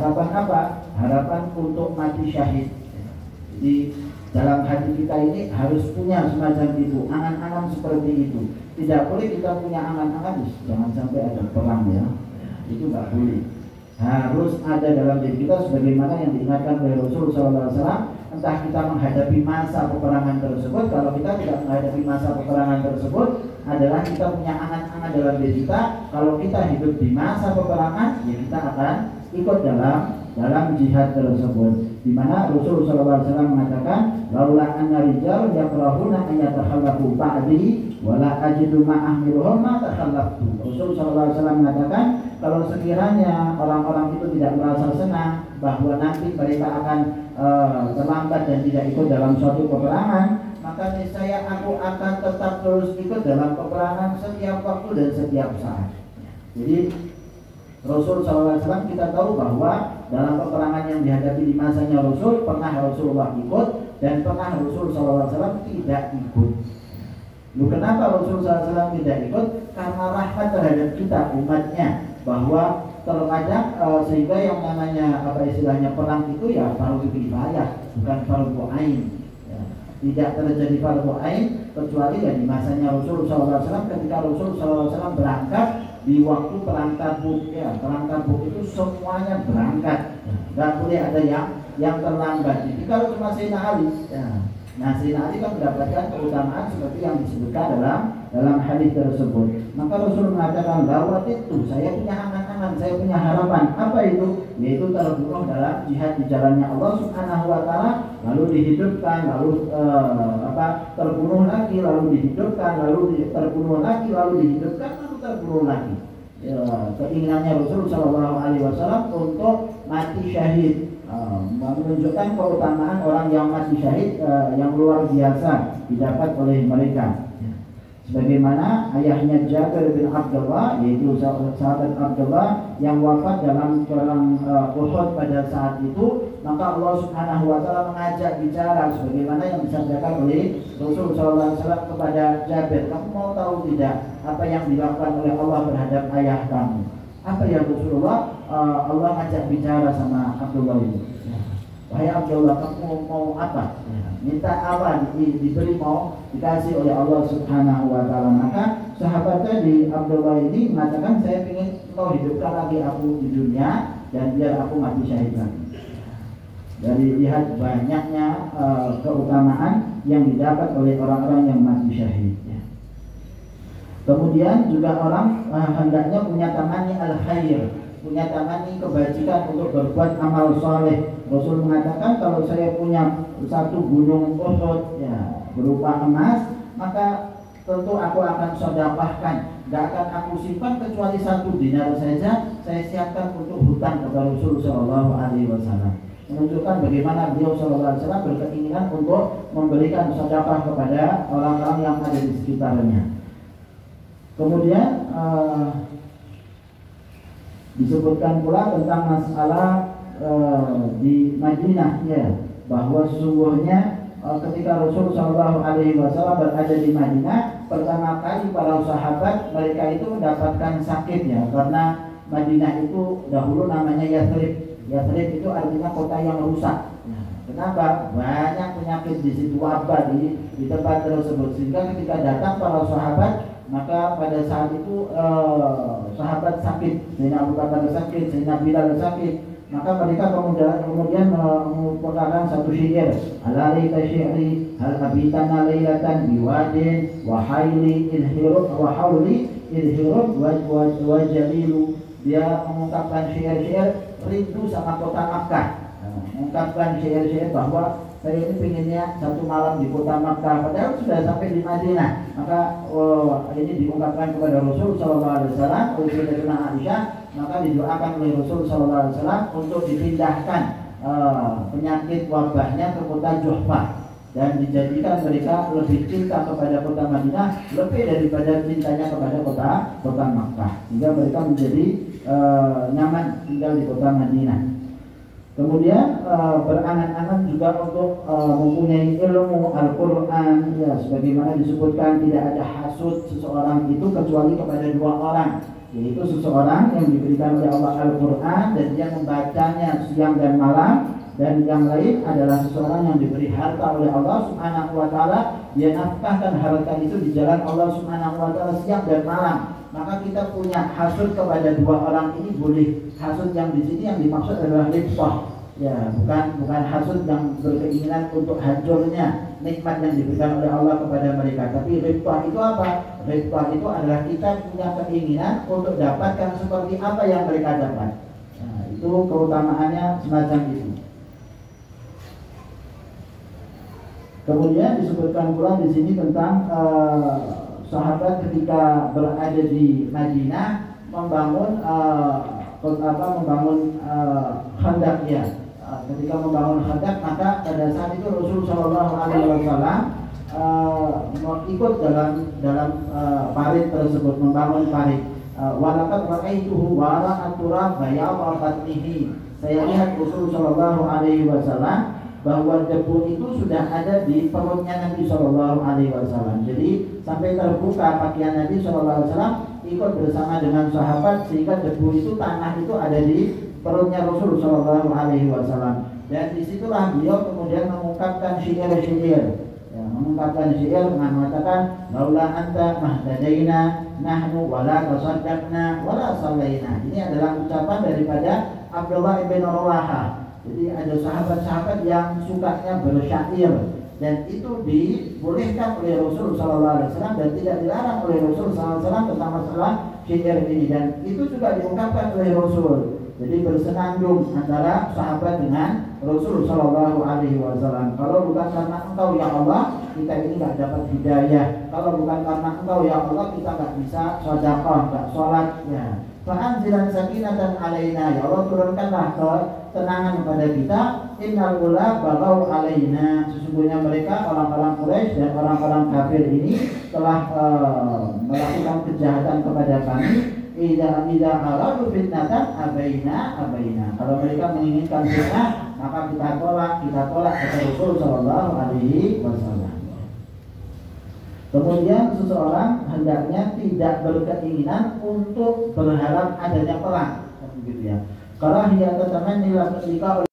Harapan apa? Harapan untuk mati syahid. Jadi dalam hati kita ini harus punya semacam itu, angan-angan seperti itu. Tidak boleh kita punya angan-angan, jangan sampai ada perang ya. Itu nggak boleh. Harus ada dalam diri kita sebagaimana yang diingatkan oleh Rasulullah SAW. Entah kita menghadapi masa peperangan tersebut, kalau kita tidak menghadapi masa peperangan tersebut, adalah kita punya angan-angan dalam diri kita. Kalau kita hidup di masa peperangan, ya kita akan ikut dalam jihad tersebut. Di mana Rasulullah SAW mengatakan, laula anna rijal yakrahuna an yatakhallafu ba'di wala ajidu ma'ahmiluhum ma takhallaftu. Rasulullah SAW mengatakan, kalau sekiranya orang-orang itu tidak merasa senang bahwa nanti mereka akan terlambat dan tidak ikut dalam suatu peperangan, maka niscaya aku akan tetap terus ikut dalam peperangan setiap waktu dan setiap saat. Jadi Rasul SAW kita tahu bahwa dalam peperangan yang dihadapi di masanya Rasul, pernah Rasulullah ikut dan pernah Rasul SAW tidak ikut. Lalu kenapa Rasul SAW tidak ikut? Karena rahmat terhadap kita umatnya, bahwa terkadang sehingga yang namanya istilahnya perang itu ya fardu kifayah, bukan fardu ain. Tidak terjadi fardu ain kecuali ya di masanya Rasul SAW. Ketika Rasul SAW berangkat di waktu perang Tabuk, ya perang Tabuk itu semuanya berangkat, nggak boleh ada yang terlambat. Jadi kalau cuma Sayyidina Ali, ya, nah Sayyidina Ali kan mendapatkan keutamaan seperti yang disebutkan dalam hadis tersebut. Maka Rasul mengatakan, lawat itu saya punya angan-angan, saya punya harapan. Apa itu? Yaitu terbunuh dalam jihad di jalannya Allah Subhanahu Wa Taala, lalu dihidupkan, lalu terbunuh lagi, lalu dihidupkan, lalu terbunuh lagi, lalu dihidupkan, lalu terbunuh lagi. Ya, keinginannya Rasul Shallallahu Alaihi Wasallam untuk mati syahid, menunjukkan keutamaan orang yang mati syahid yang luar biasa didapat oleh mereka. Sebagaimana ayahnya Jabir bin Abdullah, yaitu sahabat Abdullah yang wafat dalam perang Uhud pada saat itu, maka Allah Subhanahu Wa Taala mengajak bicara sebagaimana yang disampaikan oleh Rasulullah SAW kepada Jabir. Kamu mau tahu tidak apa yang dilakukan oleh Allah terhadap ayah kamu? Apa ya Rasulullah? Allah ngajak bicara sama Abdullah ini. Wahai Abdullah, kamu mau apa? Minta apa? Diberi, mau dikasih oleh Allah Subhanahu Wa Taala. Maka sahabat tadi Abdullah ini mengatakan, saya ingin kau hidupkan lagi aku di dunia dan biar aku mati syahid lagi. Dari lihat banyaknya keutamaan yang didapat oleh orang-orang yang mati syahid. Kemudian juga orang hendaknya punya tamani al-khair, punya tamani kebajikan untuk berbuat amal soleh. Rasul mengatakan, kalau saya punya satu gunung Uhud ya berupa emas, maka tentu aku akan sedekahkan. Gak akan aku simpan kecuali 1 dinar saja, saya siapkan untuk hutang kepada Rasul Shallallahu Alaihi Wasallam. Menunjukkan bagaimana beliau Shallallahu Alaihi Wasallam berkeinginan untuk memberikan sedekah kepada orang-orang yang ada di sekitarnya. Kemudian disebutkan pula tentang masalah di Madinah, ya, bahwa sesungguhnya ketika Rasul Shallallahu Alaihi Wasallam berada di Madinah, pertama kali para sahabat mereka itu mendapatkan sakit, ya, karena Madinah itu dahulu namanya Yathrib. Yathrib itu artinya kota yang rusak. Kenapa? Banyak penyakit di situ, wabah di tempat tersebut, sehingga ketika datang para sahabat, maka pada saat itu sahabat sakit, Sayyidina Abu Bakar sakit, Sayyidina Bilal sakit, maka mereka kemudian mengumpulkan satu syair, alaika syi'ri hal abitana lailatan biwadin wa haili idhirub wa hauli idhirub wa jalilu. Dia mengungkapkan syair-syair rindu sama kota Makkah, mengungkapkan syair-syair bahwa saya ini pinginnya satu malam di kota Makkah, padahal sudah sampai di Madinah. Maka ini diungkapkan kepada Rasul Sallallahu Alaihi Wasallam oleh Sayyidatina Aisyah. Maka didoakan oleh Rasul Sallallahu Alaihi Wasallam untuk dipindahkan penyakit wabahnya ke kota Juhfah dan dijadikan mereka lebih cinta kepada kota Madinah lebih daripada cintanya kepada kota Makkah, sehingga mereka menjadi nyaman tinggal di kota Madinah. Kemudian berangan-angan juga untuk mempunyai ilmu Al-Quran, ya, sebagaimana disebutkan tidak ada hasud seseorang itu kecuali kepada 2 orang, yaitu seseorang yang diberikan oleh Allah Al-Quran dan dia membacanya siang dan malam. Dan yang lain adalah seseorang yang diberi harta oleh Allah Subhanahu wa Ta'ala, dia nafkahkan harta itu di jalan Allah Subhanahu wa Ta'ala siang dan malam. Maka kita punya hasud kepada dua orang ini boleh. Hasud yang di sini yang dimaksud adalah ribah, ya, bukan hasud yang berkeinginan untuk hancurnya nikmat yang diberikan oleh Allah kepada mereka. Tapi ribah itu apa? Ribah itu adalah kita punya keinginan untuk dapatkan seperti apa yang mereka dapat. Nah, itu keutamaannya semacam itu. Kemudian disebutkan pula di sini tentang sahabat ketika berada di Madinah membangun khandak ya. Ketika membangun khandak, maka pada saat itu Rasul Shallallahu Alaihi Wasallam ikut dalam parit tersebut, membangun parit. Walakat ra'aituhu wara'at turab bayadha batnihi. Saya lihat Rasul Shallallahu Alaihi Wasallam bahwa debu itu sudah ada di perutnya Nabi Shallallahu Alaihi Wasallam. Jadi sampai terbuka pakaian Nabi Shallallahu Alaihi Wasallam, ikut bersama dengan sahabat sehingga debu itu, tanah itu ada di perutnya Rasul Shallallahu Alaihi Wasallam. Dan disitulah beliau kemudian mengungkapkan syair-syair, ya, mengungkapkan syair dengan mengatakan laula anta mahdadaina nahnu wala tasaddaqna wala sallaina. Ini adalah ucapan daripada Abdullah ibn Rawahah. Jadi ada sahabat-sahabat yang sukanya bersyair dan itu dibolehkan oleh Rasul Sallallahu Alaihi Wasallam dan tidak dilarang oleh Rasul Sallallahu Alaihi Wasallam tentang masalah syair ini, dan itu juga diungkapkan oleh Rasul. Jadi bersenandung antara sahabat dengan Rasul Sallallahu Alaihi Wasallam. Kalau bukan karena Engkau ya Allah, kita ini nggak dapat hidayah. Kalau bukan karena Engkau ya Allah, kita nggak bisa sedekah, nggak sholat. Ya. Fa'anzilan sakinatan alaina, ya Allah turunkanlah ketenangan kepada kita. Innal ula bagau alaina, sesungguhnya mereka orang-orang Quraisy dan orang-orang kafir ini telah melakukan kejahatan kepada kami. Idza aradu fitnatan abaina. Kalau mereka menginginkan fitnah, maka kita tolak kata Rasul sallallahu alaihi wasallam. Kemudian seseorang hendaknya tidak berkeinginan untuk berharap adanya perang, begitu ya. Kalau dia teman nilai ketika